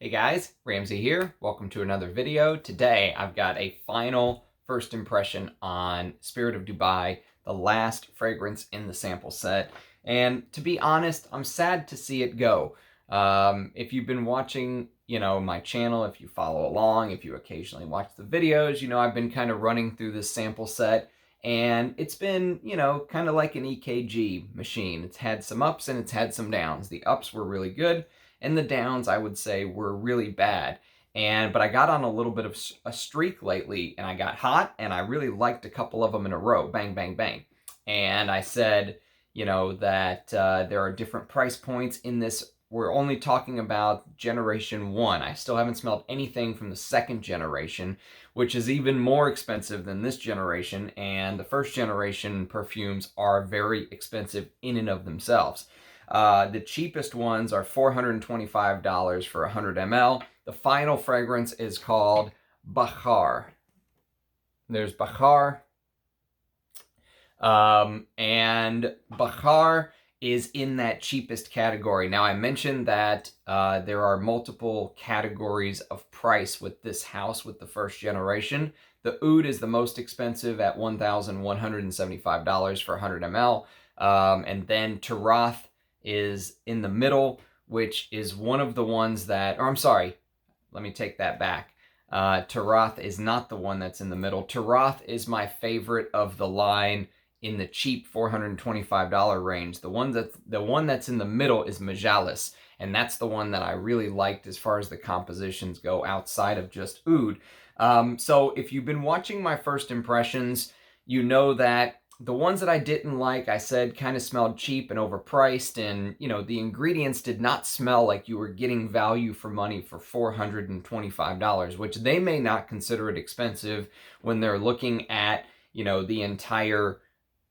Hey guys, Ramsey here. Welcome to another video. Today I've got a final first impression on Spirit of Dubai, the last fragrance in the sample set. And to be honest, I'm sad to see it go. If you've been watching, my channel, if you follow along, if you occasionally watch the videos, I've been kind of running through this sample set. And it's been, kind of like an EKG machine. It's had some ups and it's had some downs. The ups were really good, and the downs, I would say, were really bad. But I got on a little bit of a streak lately, and I got hot, and I really liked a couple of them in a row. Bang, bang, bang. And I said, that there are different price points in this. We're only talking about generation 1. I still haven't smelled anything from the second generation, which is even more expensive than this generation. And the first generation perfumes are very expensive in and of themselves. The cheapest ones are $425 for 100 ml. The final fragrance is called Bahar. There's Bakhar. And Bahar is in that cheapest category. Now, I mentioned that there are multiple categories of price with this house, with the first generation. The Oud is the most expensive at $1,175 for 100 ml. And then Tarath is in the middle, which is one of the ones that, or I'm sorry, let me take that back. Tarath is not the one that's in the middle. Tarath is my favorite of the line in the cheap $425 range. The one that's in the middle is Majalis, and that's the one that I really liked as far as the compositions go outside of just Oud. So if you've been watching my first impressions, you know that the ones that I didn't like, I said kind of smelled cheap and overpriced, and the ingredients did not smell like you were getting value for money for $425, which they may not consider it expensive when they're looking at, the entire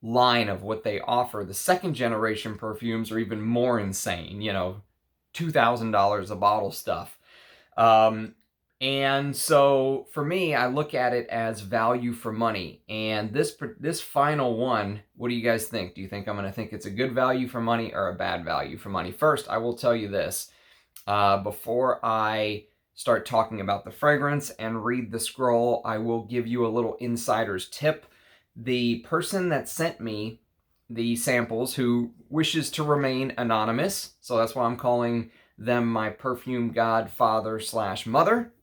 line of what they offer. The second generation perfumes are even more insane, $2,000 a bottle stuff. And so for me, I look at it as value for money. And this final one, what do you guys think? Do you think I'm going to think it's a good value for money or a bad value for money? First, I will tell you this. Before I start talking about the fragrance and read the scroll, I will give you a little insider's tip. The person that sent me the samples, who wishes to remain anonymous, so that's why I'm calling them my perfume godfather / mother.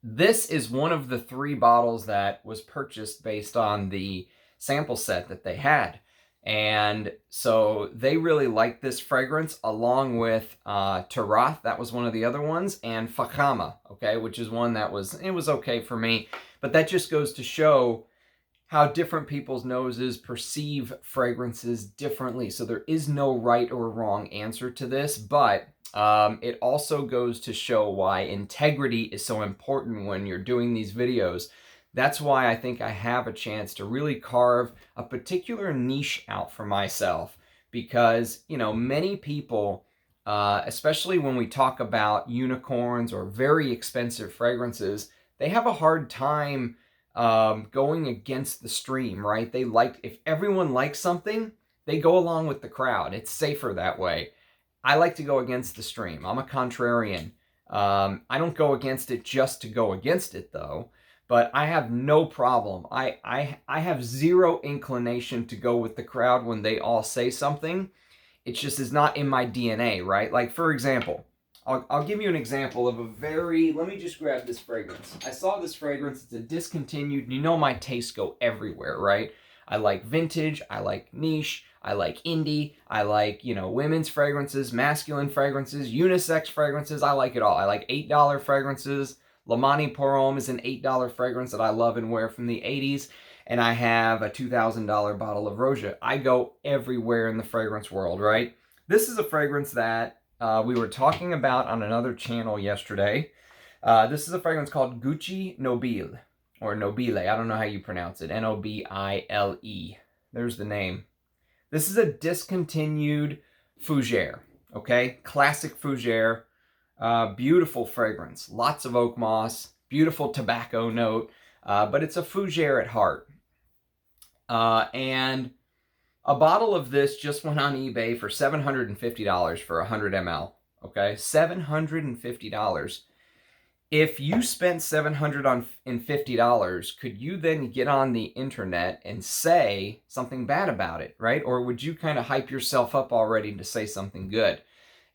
This is one of the 3 bottles that was purchased based on the sample set that they had. And so they really liked this fragrance, along with Tarath, that was one of the other ones, and Fakhama, okay, which is one that was okay for me. But that just goes to show how different people's noses perceive fragrances differently. So there is no right or wrong answer to this, but it also goes to show why integrity is so important when you're doing these videos. That's why I think I have a chance to really carve a particular niche out for myself, because, many people, especially when we talk about unicorns or very expensive fragrances, they have a hard time going against the stream, right? If everyone likes something, they go along with the crowd. It's safer that way. I like to go against the stream. I'm a contrarian. I don't go against it just to go against it, though. But I have no problem. I have zero inclination to go with the crowd when they all say something. It just is not in my DNA, right? Like, for example, I'll give you an example of let me just grab this fragrance. I saw this fragrance. It's a discontinued. My tastes go everywhere, right? I like vintage. I like niche. I like indie. I like, women's fragrances, masculine fragrances, unisex fragrances. I like it all. I like $8 fragrances. Lamani Pour Homme is an $8 fragrance that I love and wear from the 80s. And I have a $2,000 bottle of Roja. I go everywhere in the fragrance world, right? This is a fragrance that we were talking about on another channel yesterday. This is a fragrance called Gucci Nobile, or Nobile. I don't know how you pronounce it. Nobile. There's the name. This is a discontinued fougere, okay? Classic fougere. Beautiful fragrance. Lots of oak moss. Beautiful tobacco note. But it's a fougere at heart. And a bottle of this just went on eBay for $750 for 100 ml. Okay, $750. If you spent $750, could you then get on the internet and say something bad about it, right? Or would you kind of hype yourself up already to say something good?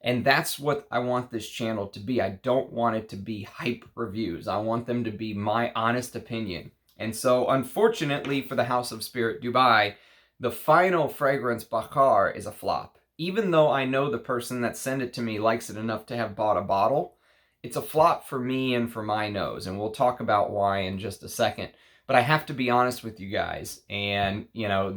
And that's what I want this channel to be. I don't want it to be hype reviews. I want them to be my honest opinion. And so, unfortunately for the House of Spirit Dubai, the final fragrance Bakhar is a flop. Even though I know the person that sent it to me likes it enough to have bought a bottle, it's a flop for me and for my nose. And we'll talk about why in just a second. But I have to be honest with you guys. And, you know,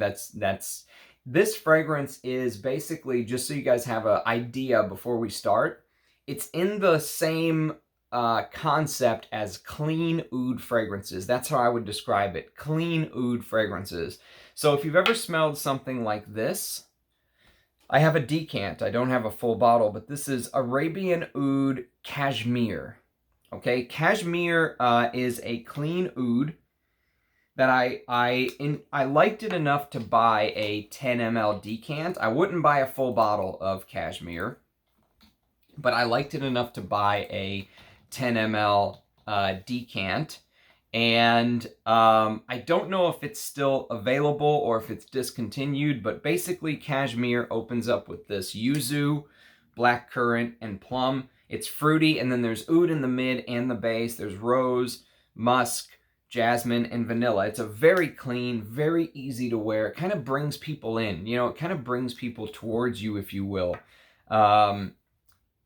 this fragrance is basically, just so you guys have an idea before we start, it's in the same concept as clean oud fragrances. That's how I would describe it. Clean oud fragrances. So if you've ever smelled something like this, I have a decant. I don't have a full bottle, but this is Arabian Oud Cashmere. Okay, Cashmere is a clean oud that I liked it enough to buy a 10 ml decant. I wouldn't buy a full bottle of Cashmere, but I liked it enough to buy a 10 ml decant. And I don't know if it's still available or if it's discontinued, but basically Cashmere opens up with this yuzu, blackcurrant, and plum. It's fruity, and then there's oud in the mid and the base. There's rose, musk, jasmine, and vanilla. It's a very clean, very easy to wear. It kind of brings people in. You know, it kind of brings people towards you, if you will.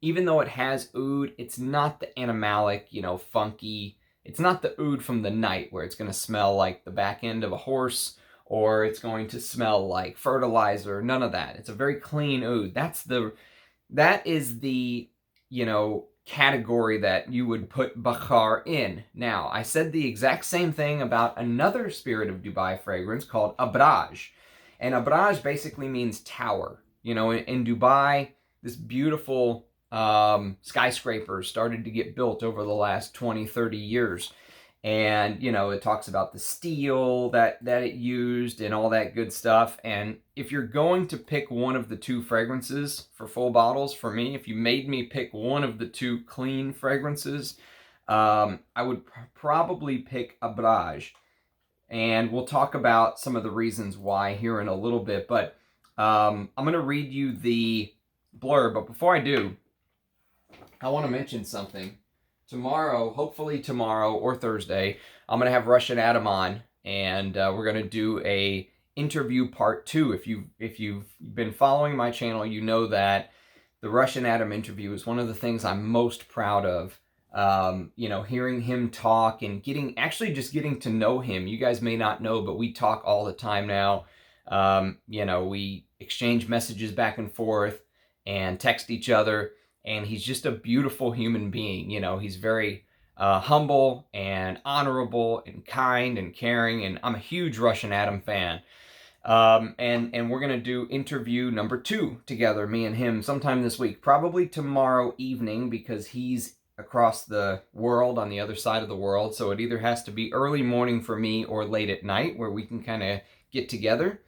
Even though it has oud, it's not the animalic, you know, funky. It's not the oud from the night where it's going to smell like the back end of a horse or it's going to smell like fertilizer. None of that. It's a very clean oud. That is the, you know, category that you would put Bakhar in. Now, I said the exact same thing about another Spirit of Dubai fragrance called Abraj. And Abraj basically means tower. You know, in Dubai, this beautiful skyscrapers started to get built over the last 20, 30 years. And, you know, it talks about the steel that it used and all that good stuff. And if you're going to pick one of the two fragrances for full bottles, for me, if you made me pick one of the two clean fragrances, I would probably pick Abraj. And we'll talk about some of the reasons why here in a little bit. But I'm going to read you the blurb. But before I do, I want to mention something. Tomorrow, hopefully tomorrow or Thursday, I'm going to have Russian Adam on, and we're going to do a interview part 2. If you've been following my channel, you know that the Russian Adam interview is one of the things I'm most proud of. You know, hearing him talk and actually just getting to know him. You guys may not know, but we talk all the time now. You know, we exchange messages back and forth and text each other. And he's just a beautiful human being. You know, he's very humble and honorable and kind and caring. And I'm a huge Russian Adam fan. And we're going to do interview number 2 together, me and him, sometime this week. Probably tomorrow evening because he's across the world, on the other side of the world. So it either has to be early morning for me or late at night where we can kind of get together.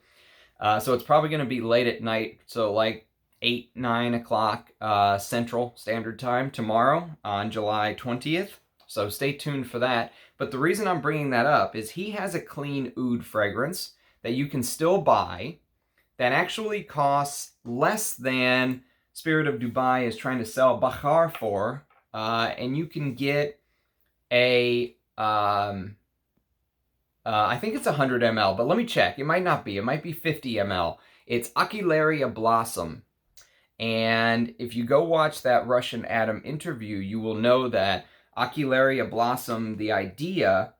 So it's probably going to be late at night. So like 8, 9 o'clock Central Standard Time tomorrow on July 20th. So stay tuned for that. But the reason I'm bringing that up is he has a clean oud fragrance that you can still buy that actually costs less than Spirit of Dubai is trying to sell Bakhar for. And you can get a, I think it's 100 ml, but let me check. It might not be. It might be 50 ml. It's Aquilaria Blossom. And if you go watch that Russian Adam interview, you will know that Aquilaria Blossom, the idea,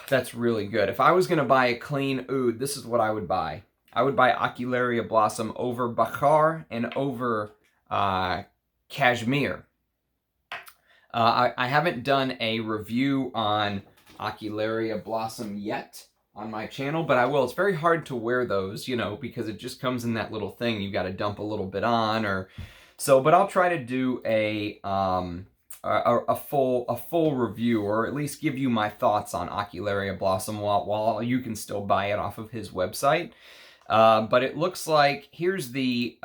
that's really good. If I was going to buy a clean oud, this is what I would buy. I would buy Aquilaria Blossom over Bakhar and over Cashmere. I haven't done a review on Aquilaria Blossom yet on my channel, but I will. It's very hard to wear those, you know, because it just comes in that little thing you got to dump a little bit on, or so. But I'll try to do a full review, or at least give you my thoughts on Aquilaria Blossom while you can still buy it off of his website. But it looks like here's the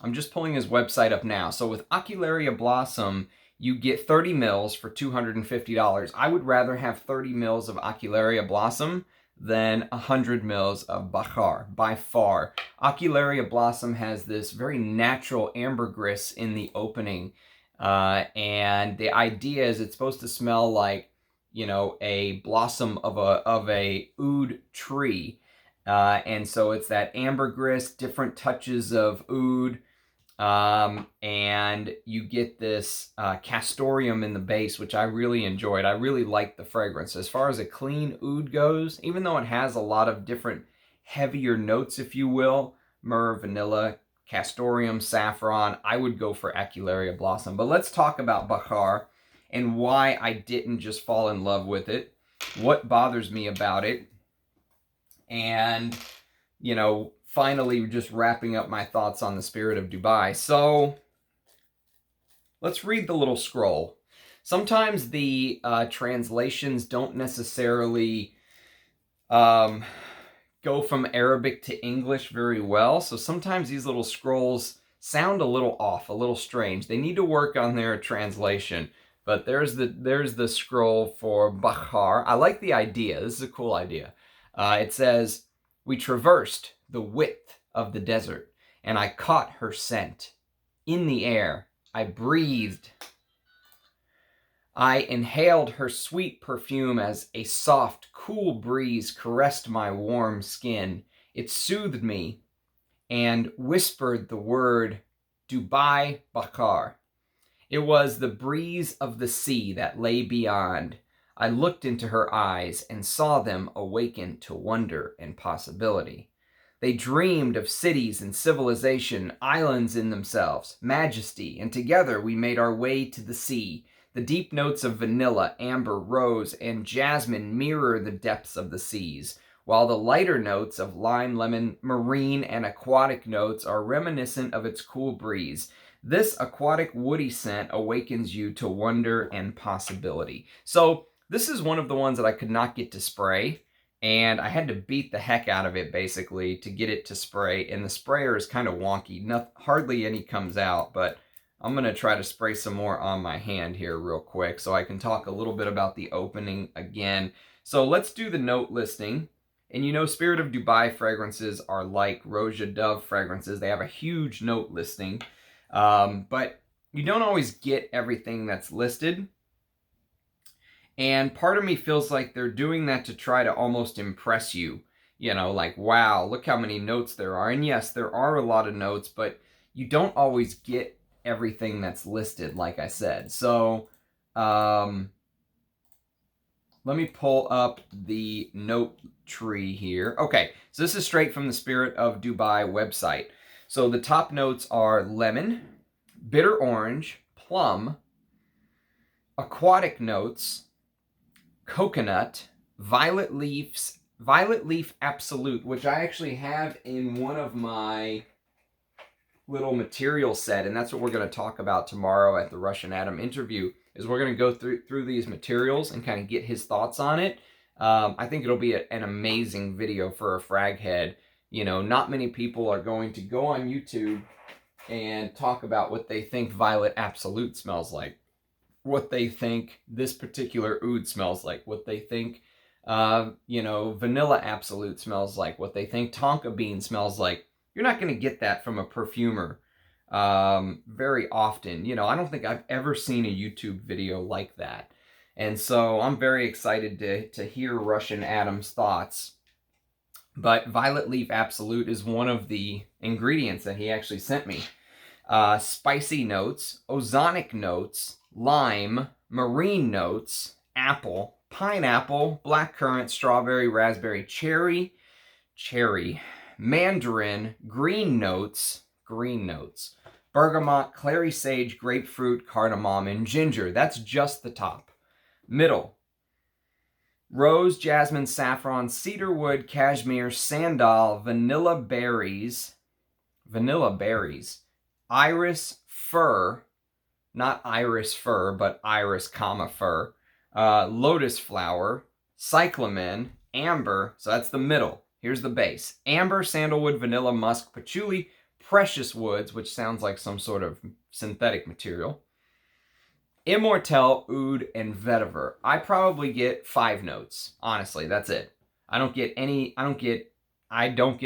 I'm just pulling his website up now. So with Ocularia Blossom, you get 30 mils for $250. I would rather have 30 mils of Ocularia Blossom than 100 mils of Bakhar, by far. Ocularia Blossom has this very natural ambergris in the opening. And the idea is it's supposed to smell like, you know, a blossom of a oud tree. And so it's that ambergris, different touches of oud, and you get this castoreum in the base, which I really enjoyed. I really like the fragrance. As far as a clean oud goes, even though it has a lot of different heavier notes, if you will, myrrh, vanilla, castoreum, saffron, I would go for Ocularia Blossom. But let's talk about Bahar and why I didn't just fall in love with it, what bothers me about it, and, you know, finally just wrapping up my thoughts on the Spirit of Dubai. So let's read the little scroll. Sometimes the translations don't necessarily go from Arabic to English very well. So sometimes these little scrolls sound a little off, a little strange. They need to work on their translation. But there's the scroll for Bakhar. I like the idea. This is a cool idea. It says, "We traversed the width of the desert, and I caught her scent. In the air, I breathed. I inhaled her sweet perfume as a soft, cool breeze caressed my warm skin. It soothed me and whispered the word Dubai Bakhar. It was the breeze of the sea that lay beyond. I looked into her eyes and saw them awaken to wonder and possibility. They dreamed of cities and civilization, islands in themselves, majesty, and together we made our way to the sea. The deep notes of vanilla, amber, rose, and jasmine mirror the depths of the seas, while the lighter notes of lime, lemon, marine, and aquatic notes are reminiscent of its cool breeze. This aquatic woody scent awakens you to wonder and possibility." So this is one of the ones that I could not get to spray, and I had to beat the heck out of it basically to get it to spray, and the sprayer is kind of wonky. Hardly any comes out, but I'm going to try to spray some more on my hand here real quick so I can talk a little bit about the opening again. So let's do the note listing. And you know, Spirit of Dubai fragrances are like Roja Dove fragrances. They have a huge note listing. But you don't always get everything that's listed. And part of me feels like they're doing that to try to almost impress you. You know, like, wow, look how many notes there are. And yes, there are a lot of notes, but you don't always get everything that's listed, like I said. So, let me pull up the note tree here. Okay, so this is straight from the Spirit of Dubai website. So the top notes are lemon, bitter orange, plum, aquatic notes, coconut, violet leaf absolute, which I actually have in one of my little material set, and that's what we're going to talk about tomorrow at the Russian Adam interview, is we're going to go through these materials and kind of get his thoughts on it. I think it'll be an amazing video for a frag head. You know, not many people are going to go on YouTube and talk about what they think Violet Absolute smells like, what they think this particular oud smells like, what they think, you know, Vanilla Absolute smells like, what they think Tonka Bean smells like. You're not going to get that from a perfumer very often. You know, I don't think I've ever seen a YouTube video like that. And so I'm very excited to hear Russian Adam's thoughts. But Violet Leaf Absolute is one of the ingredients that he actually sent me. Spicy notes, ozonic notes, lime, marine notes, apple, pineapple, blackcurrant, strawberry, raspberry, cherry, mandarin, green notes, bergamot, clary sage, grapefruit, cardamom, and ginger. That's just the top. Middle: rose, jasmine, saffron, cedarwood, cashmere, sandal, vanilla berries, iris, fir, not iris fir, but iris, fir, lotus flower, cyclamen, amber. So that's the middle. Here's the base: amber, sandalwood, vanilla, musk, patchouli, precious woods, which sounds like some sort of synthetic material, immortelle, oud, and vetiver. I probably get 5 notes. Honestly, that's it. I don't get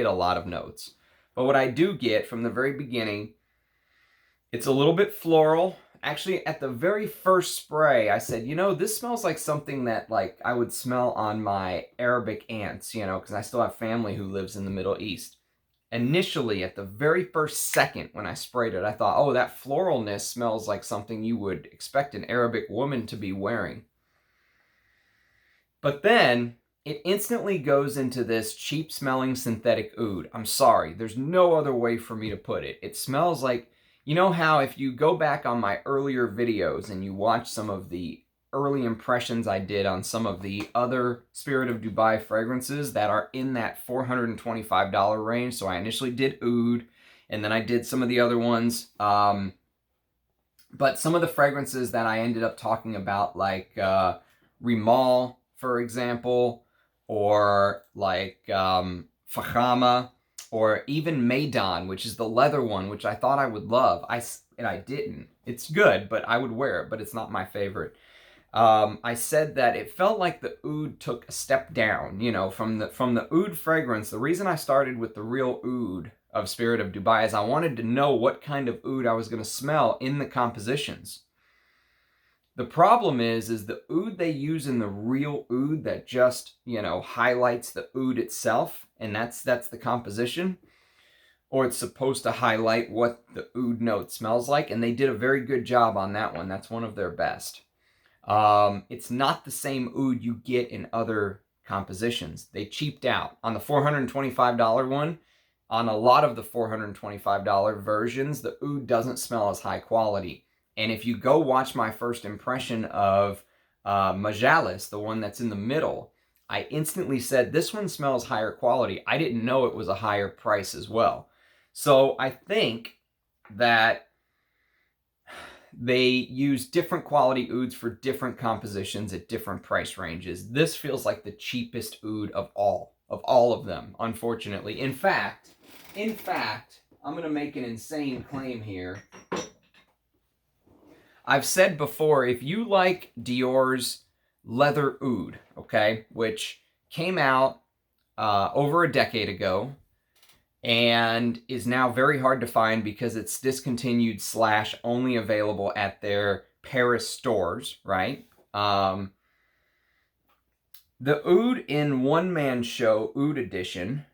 a lot of notes. But what I do get from the very beginning, it's a little bit floral. Actually, at the very first spray, I said, you know, this smells like something that like I would smell on my Arabic aunts, you know, because I still have family who lives in the Middle East. Initially, at the very first second when I sprayed it, I thought, oh, that floralness smells like something you would expect an Arabic woman to be wearing. But then it instantly goes into this cheap-smelling synthetic oud. I'm sorry, there's no other way for me to put it. It smells like, you know how if you go back on my earlier videos and you watch some of the early impressions I did on some of the other Spirit of Dubai fragrances that are in that $425 range. So I initially did oud, and then I did some of the other ones. But some of the fragrances that I ended up talking about, like Rimal, for example, or like Fahama, or even Maidan, which is the leather one, which I thought I would love. And I didn't. It's good, but I would wear it, but it's not my favorite. I said that it felt like the oud took a step down, you know, from the oud fragrance. The reason I started with the real oud of Spirit of Dubai is I wanted to know what kind of oud I was going to smell in the compositions. The problem is the oud they use in the real oud that just, you know, highlights the oud itself, and that's the composition, or it's supposed to highlight what the oud note smells like, and they did a very good job on that one. That's one of their best. It's not the same oud you get in other compositions. They cheaped out. On the $425 one, on a lot of the $425 versions, the oud doesn't smell as high quality. And if you go watch my first impression of Majalis, the one that's in the middle, I instantly said, this one smells higher quality. I didn't know it was a higher price as well. So I think that they use different quality ouds for different compositions at different price ranges. This feels like the cheapest oud of all of them, unfortunately. In fact, I'm going to make an insane claim here. I've said before, if you like Dior's leather oud, okay, which came out over a decade ago, and is now very hard to find because it's discontinued / only available at their Paris stores, right? The Oud in One Man Show Oud Edition,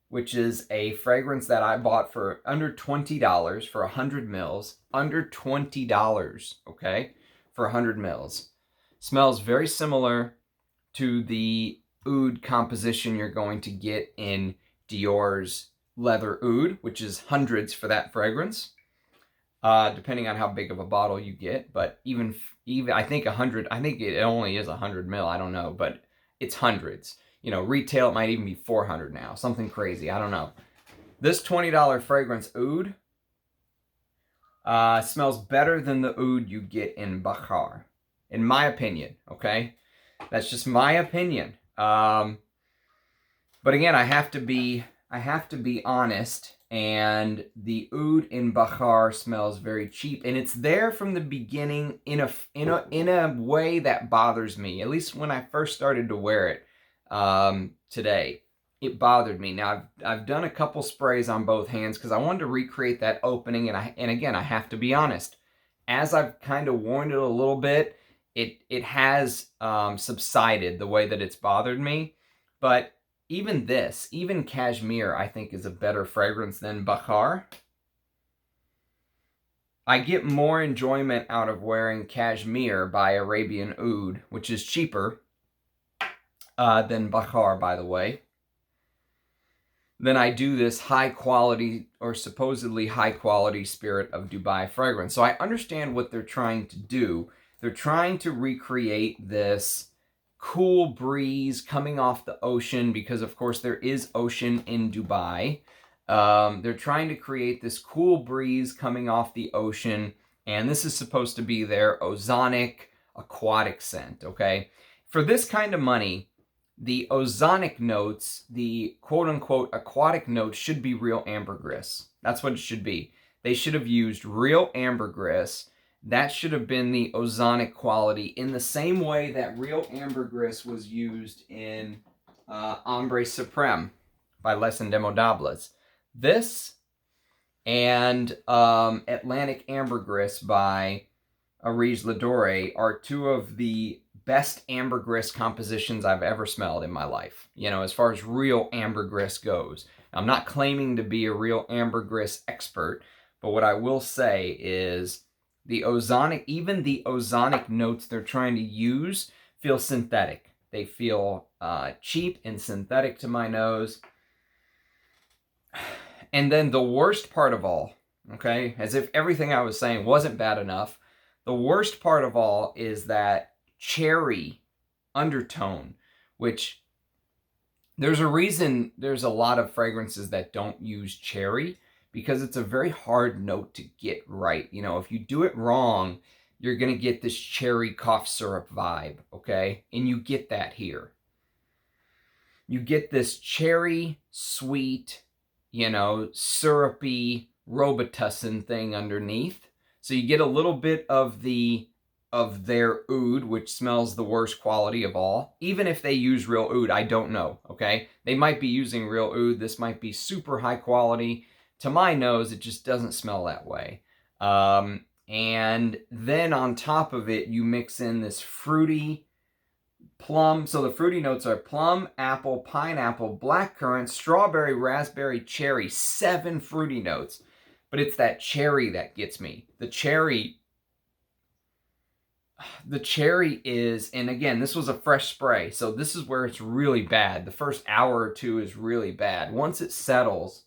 which is a fragrance that I bought for under $20 for 100 mils. Under $20, okay, for 100 mils. Smells very similar to the Oud composition you're going to get in Dior's leather oud, which is hundreds for that fragrance, depending on how big of a bottle you get. But even I think 100, I think it only is 100 mil, I don't know, but it's hundreds. You know, retail it might even be 400 now, something crazy, I don't know. This $20 fragrance oud smells better than the oud you get in Bakhar, in my opinion, okay? That's just my opinion. But again, I have to be honest, and the oud in Bakhar smells very cheap, and it's there from the beginning in a way that bothers me. At least when I first started to wear it today, it bothered me. Now I've done a couple sprays on both hands because I wanted to recreate that opening, and again, I have to be honest. As I've kind of worn it a little bit, it has subsided the way that it's bothered me, but even Cashmere, I think, is a better fragrance than Bakhar. I get more enjoyment out of wearing Cashmere by Arabian Oud, which is cheaper than Bakhar, by the way, than I do this high quality, or supposedly high quality Spirit of Dubai fragrance. So I understand what they're trying to do. They're trying to recreate this cool breeze coming off the ocean, because of course there is ocean in Dubai. They're trying to create this cool breeze coming off the ocean, and this is supposed to be their ozonic aquatic scent, okay? For this kind of money, the ozonic notes, the quote-unquote aquatic notes, should be real ambergris. That's what it should be. They should have used real ambergris. That should have been the ozonic quality in the same way that real ambergris was used in Ombre Supreme by Les Indemodables. This and Atlantic Ambergris by Abraj Ladore are two of the best ambergris compositions I've ever smelled in my life. You know, as far as real ambergris goes. I'm not claiming to be a real ambergris expert, but what I will say is the ozonic, even the ozonic notes they're trying to use feel synthetic. They feel cheap and synthetic to my nose. And then the worst part of all, okay, as if everything I was saying wasn't bad enough, the worst part of all is that cherry undertone, which there's a reason there's a lot of fragrances that don't use cherry, because it's a very hard note to get right. You know, if you do it wrong, you're going to get this cherry cough syrup vibe, okay? And you get that here. You get this cherry, sweet, you know, syrupy Robitussin thing underneath. So you get a little bit of their oud, which smells the worst quality of all. Even if they use real oud, I don't know, okay? They might be using real oud. This might be super high quality. To my nose, it just doesn't smell that way. And then on top of it, you mix in this fruity plum. So the fruity notes are plum, apple, pineapple, blackcurrant, strawberry, raspberry, cherry. 7 fruity notes. But it's that cherry that gets me. The cherry is, and again, this was a fresh spray, so this is where it's really bad. The first hour or two is really bad. Once it settles,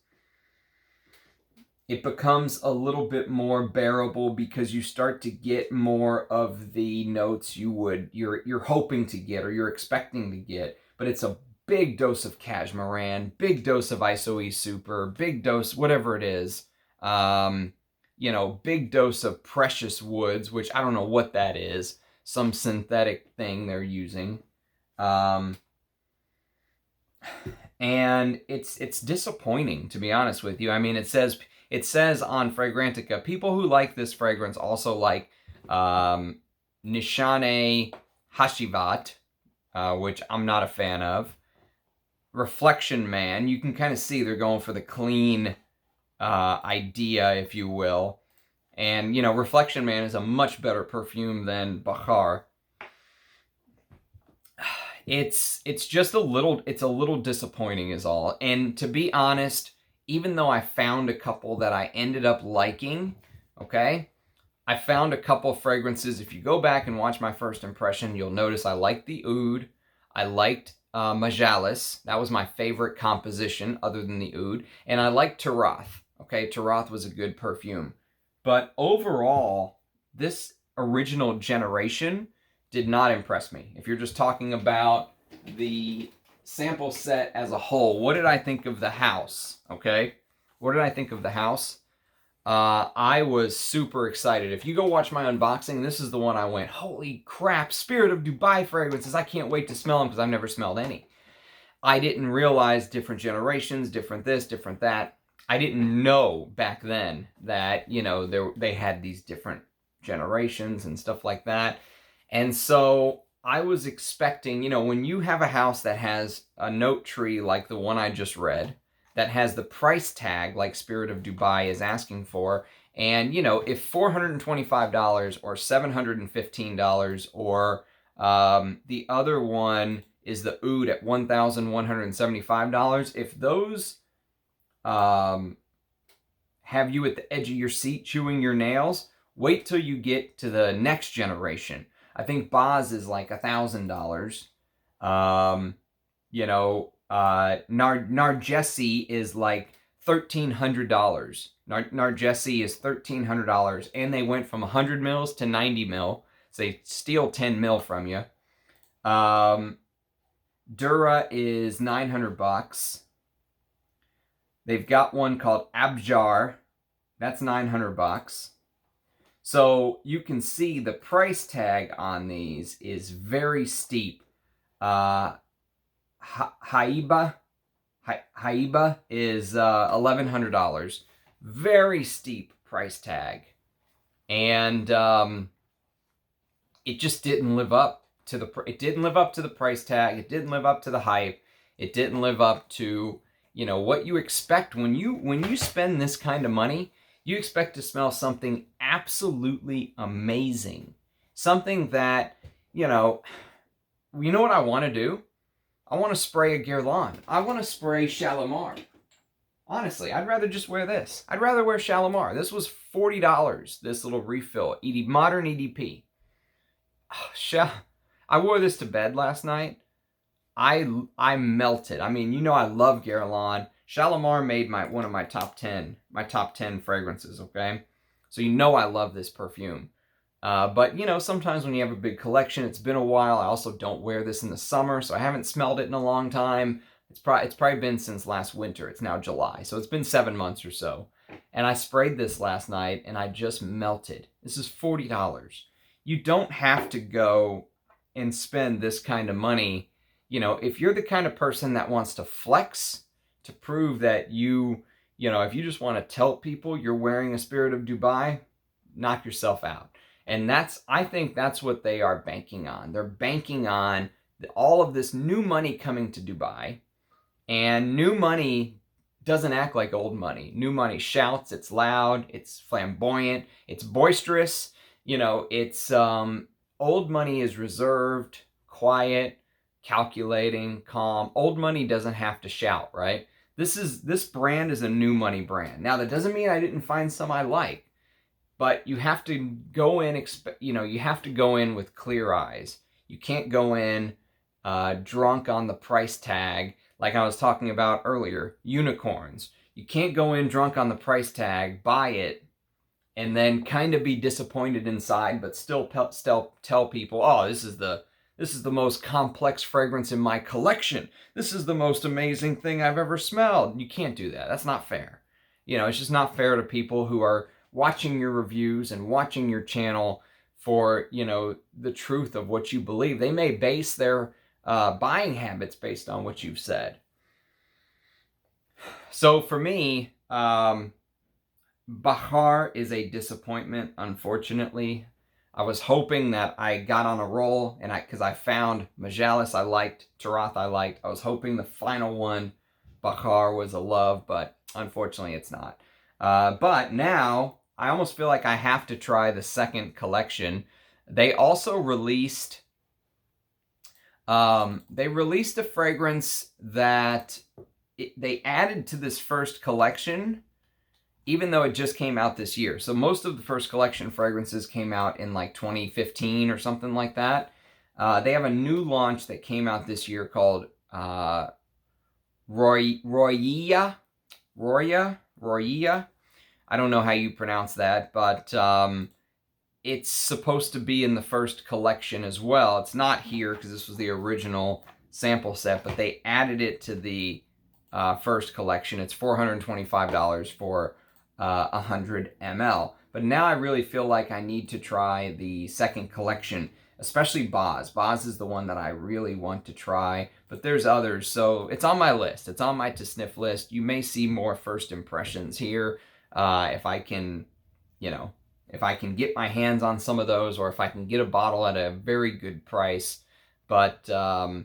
it becomes a little bit more bearable because you start to get more of the notes you're hoping to get or you're expecting to get. But it's a big dose of Cashmeran, big dose of ISOE Super, big dose, whatever it is. You know, big dose of precious woods, which I don't know what that is. Some synthetic thing they're using. And it's disappointing, to be honest with you. I mean, it says on Fragrantica, people who like this fragrance also like Nishane Hashivat, which I'm not a fan of. Reflection Man, you can kind of see they're going for the clean idea, if you will. And, you know, Reflection Man is a much better perfume than Bahar. It's just a little disappointing is all. And to be honest, even though I found a couple that I ended up liking, okay, I found a couple fragrances. If you go back and watch my first impression, you'll notice I liked the oud. I liked Majalis. That was my favorite composition other than the oud. And I liked Tarath. Okay, Tarath was a good perfume. But overall, this original generation did not impress me. If you're just talking about the sample set as a whole, what did I think of the house? Okay, what did I think of the house? I was super excited. If you go watch my unboxing, this is the one I went, holy crap, Spirit of Dubai fragrances. I can't wait to smell them because I've never smelled any. I didn't realize different generations, different this, different that. I didn't know back then that, you know, they had these different generations and stuff like that. And so I was expecting, you know, when you have a house that has a note tree like the one I just read, that has the price tag like Spirit of Dubai is asking for, and, you know, if $425 or $715 or the other one is the oud at $1,175, if those have you at the edge of your seat chewing your nails, wait till you get to the next generation. I think Boz is like $1,000. You know, Nargessi is like $1,300. Nargessi is $1,300, and they went from 100 mils to 90 mil, so they steal 10 mil from you. Dura is $900. They've got one called Abjar. That's $900. So you can see the price tag on these is very steep. Haiba is $1,100. Very steep price tag. And it just didn't live up to the price tag. It didn't live up to the hype. It didn't live up to, what you expect when you spend this kind of money. You expect to smell something absolutely amazing. Something that, you know what I want to do? I want to spray a Guerlain. I want to spray Shalimar. Honestly, I'd rather just wear this. I'd rather wear Shalimar. This was $40, this little refill. Modern EDP. I wore this to bed last night. I melted. I mean, I love Guerlain. Shalimar made one of my top 10 fragrances, okay? So I love this perfume. But sometimes when you have a big collection, it's been a while. I also don't wear this in the summer, so I haven't smelled it in a long time. It's probably been since last winter. It's now July, so it's been 7 months or so. And I sprayed this last night, and I just melted. This is $40. You don't have to go and spend this kind of money. If you're the kind of person that wants to flex, to prove that if you just want to tell people you're wearing a Spirit of Dubai, knock yourself out. And I think that's what they are banking on. They're banking on all of this new money coming to Dubai. And new money doesn't act like old money. New money shouts, it's loud, it's flamboyant, it's boisterous. It's old money is reserved, quiet, calculating, calm. Old money doesn't have to shout, right? This brand is a new money brand. Now, that doesn't mean I didn't find some I like. But you have to go in, you have to go in with clear eyes. You can't go in drunk on the price tag, like I was talking about earlier, unicorns. You can't go in drunk on the price tag, buy it, and then kind of be disappointed inside, but still tell people, oh, this is the most complex fragrance in my collection. This is the most amazing thing I've ever smelled. You can't do that. That's not fair. It's just not fair to people who are watching your reviews and watching your channel for, the truth of what you believe. They may base their buying habits based on what you've said. So for me, Bahar is a disappointment, unfortunately. I was hoping that I got on a roll, and because I found Majalis I liked, Tarath I liked. I was hoping the final one, Bakhar, was a love, but unfortunately it's not. But now, I almost feel like I have to try the second collection. They also released a fragrance that they added to this first collection, even though it just came out this year. So most of the first collection fragrances came out in like 2015 or something like that. They have a new launch that came out this year called Roya. I don't know how you pronounce that, but it's supposed to be in the first collection as well. It's not here because this was the original sample set, but they added it to the first collection. It's $425 for 100 ml. But now I really feel like I need to try the second collection, especially Boz. Boz is the one that I really want to try, but there's others, so it's on my list. It's on my to sniff list. You may see more first impressions here if I can, if I can get my hands on some of those, or if I can get a bottle at a very good price. But I'll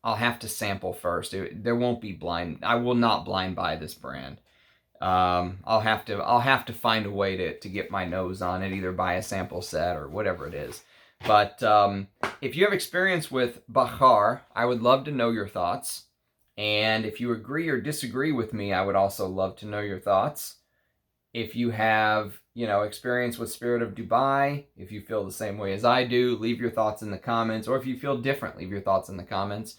have to sample first. There won't be blind. I will not blind buy this brand. I'll have to find a way to get my nose on it, either buy a sample set or whatever it is. But if you have experience with Bakhar, I would love to know your thoughts. And if you agree or disagree with me, I would also love to know your thoughts. If you have, experience with Spirit of Dubai, if you feel the same way as I do, leave your thoughts in the comments. Or if you feel different, leave your thoughts in the comments.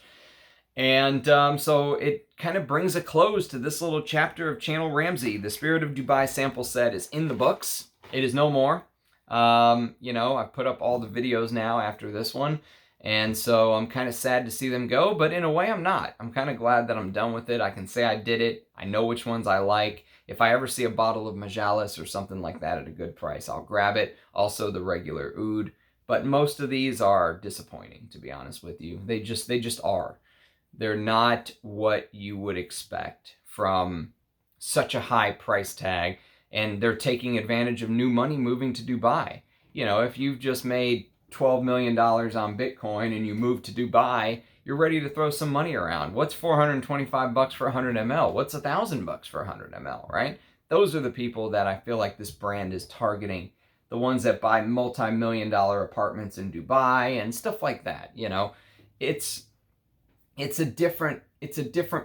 And so it kind of brings a close to this little chapter of Channel Ramsey. The Spirit of Dubai sample set is in the books. It is no more. I've put up all the videos now after this one. And so I'm kind of sad to see them go, but in a way I'm not. I'm kind of glad that I'm done with it. I can say I did it. I know which ones I like. If I ever see a bottle of Majalis or something like that at a good price, I'll grab it. Also the regular oud. But most of these are disappointing, to be honest with you. They just are. They're not what you would expect from such a high price tag, and they're taking advantage of new money moving to Dubai. You know, if you've just made $12 million on Bitcoin and you move to Dubai, you're ready to throw some money around. What's 425 bucks for 100 ml? What's 1,000 bucks for 100 ml, right? Those are the people that I feel like this brand is targeting. The ones that buy multi-million-dollar apartments in Dubai and stuff like that. You know, it's a different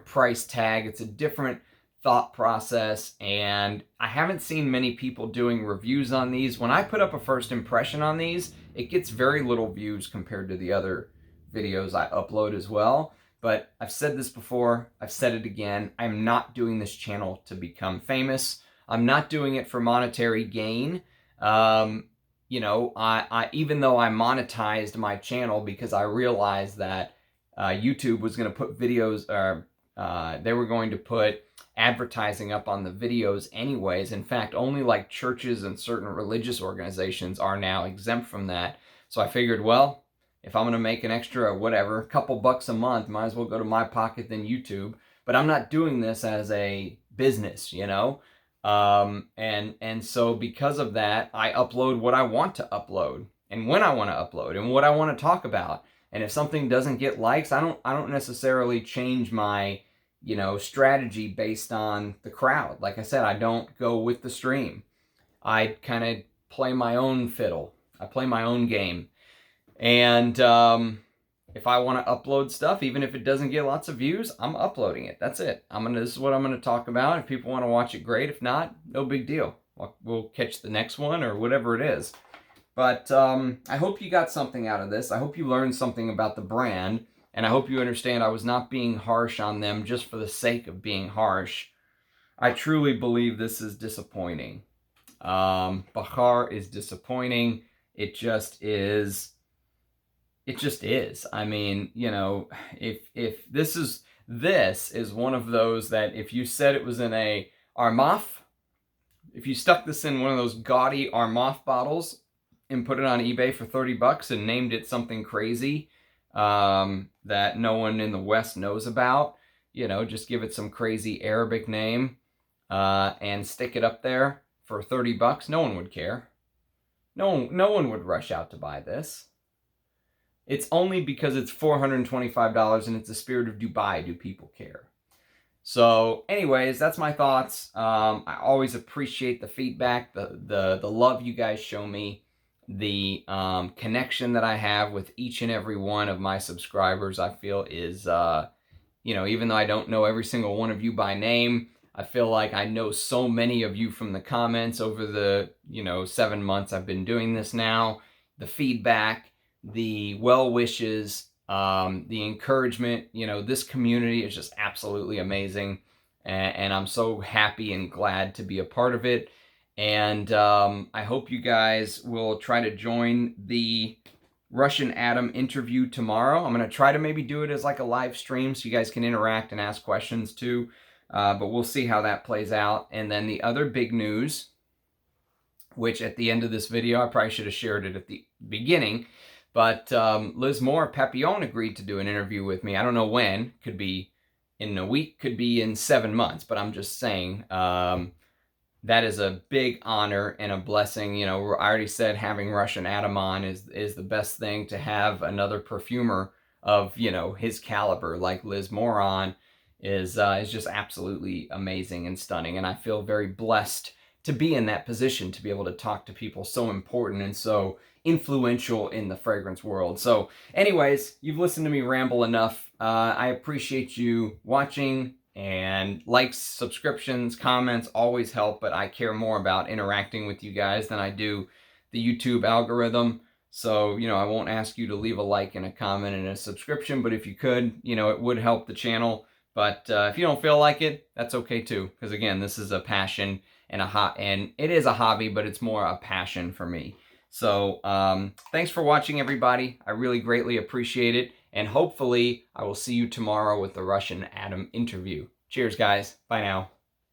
price tag. It's a different thought process, and I haven't seen many people doing reviews on these. When I put up a first impression on these, it gets very little views compared to the other videos I upload as well. But I've said this before, I've said it again, I'm not doing this channel to become famous. I'm not doing it for monetary gain. You know, I even though I monetized my channel because I realized that YouTube was going to put videos, or they were going to put advertising up on the videos anyways. In fact, only like churches and certain religious organizations are now exempt from that. So I figured, well, if I'm going to make an extra, whatever, couple bucks a month, might as well go to my pocket than YouTube. But I'm not doing this as a business, you know? And so because of that, I upload what I want to upload and when I want to upload and what I want to talk about. And if something doesn't get likes, I don't necessarily change my, you know, strategy based on the crowd. Like I said, I don't go with the stream. I kind of play my own fiddle. I play my own game. And if I want to upload stuff, even if it doesn't get lots of views, I'm uploading it. That's it. This is what I'm gonna talk about. If people want to watch it, great. If not, no big deal. We'll catch the next one or whatever it is. But I hope you got something out of this. I hope you learned something about the brand, and I hope you understand I was not being harsh on them just for the sake of being harsh. I truly believe this is disappointing. Bahar is disappointing. It just is. It just is. I mean, you know, if this is one of those that if you said it was in a Armaf, if you stuck this in one of those gaudy Armaf bottles and put it on eBay for 30 bucks and named it something crazy that no one in the West knows about, you know, just give it some crazy Arabic name and stick it up there for 30 bucks, no one would care. No one would rush out to buy this. It's only because it's $425 and it's the spirit of Dubai do people care. So anyways, that's my thoughts. I always appreciate the feedback, the love you guys show me, the connection that I have with each and every one of my subscribers. I feel is, you know, even though I don't know every single one of you by name, I feel like I know so many of you from the comments over the, you know, 7 months I've been doing this now. The feedback, the well wishes, the encouragement, you know, this community is just absolutely amazing. And I'm so happy and glad to be a part of it. And I hope you guys will try to join the Russian Adam interview tomorrow. I'm going to try to maybe do it as like a live stream so you guys can interact and ask questions too. But we'll see how that plays out. And then the other big news, which at the end of this video, I probably should have shared it at the beginning, but Liz Moore Papillon agreed to do an interview with me. I don't know when. Could be in a week, could be in 7 months, but I'm just saying that is a big honor and a blessing. You know, I already said having Russian Adam on is the best thing. To have another perfumer of, you know, his caliber like Liz Moore on is just absolutely amazing and stunning. And I feel very blessed to be in that position, to be able to talk to people so important and so influential in the fragrance world. So anyways, you've listened to me ramble enough. I appreciate you watching, and likes, subscriptions, comments always help, but I care more about interacting with you guys than I do the YouTube algorithm. So, you know, I won't ask you to leave a like and a comment and a subscription, but if you could, you know, it would help the channel. But if you don't feel like it, that's okay too. Because again, this is a passion and and it is a hobby, but it's more a passion for me. So thanks for watching, everybody. I really greatly appreciate it. And hopefully I will see you tomorrow with the Russian Adam interview. Cheers, guys. Bye now.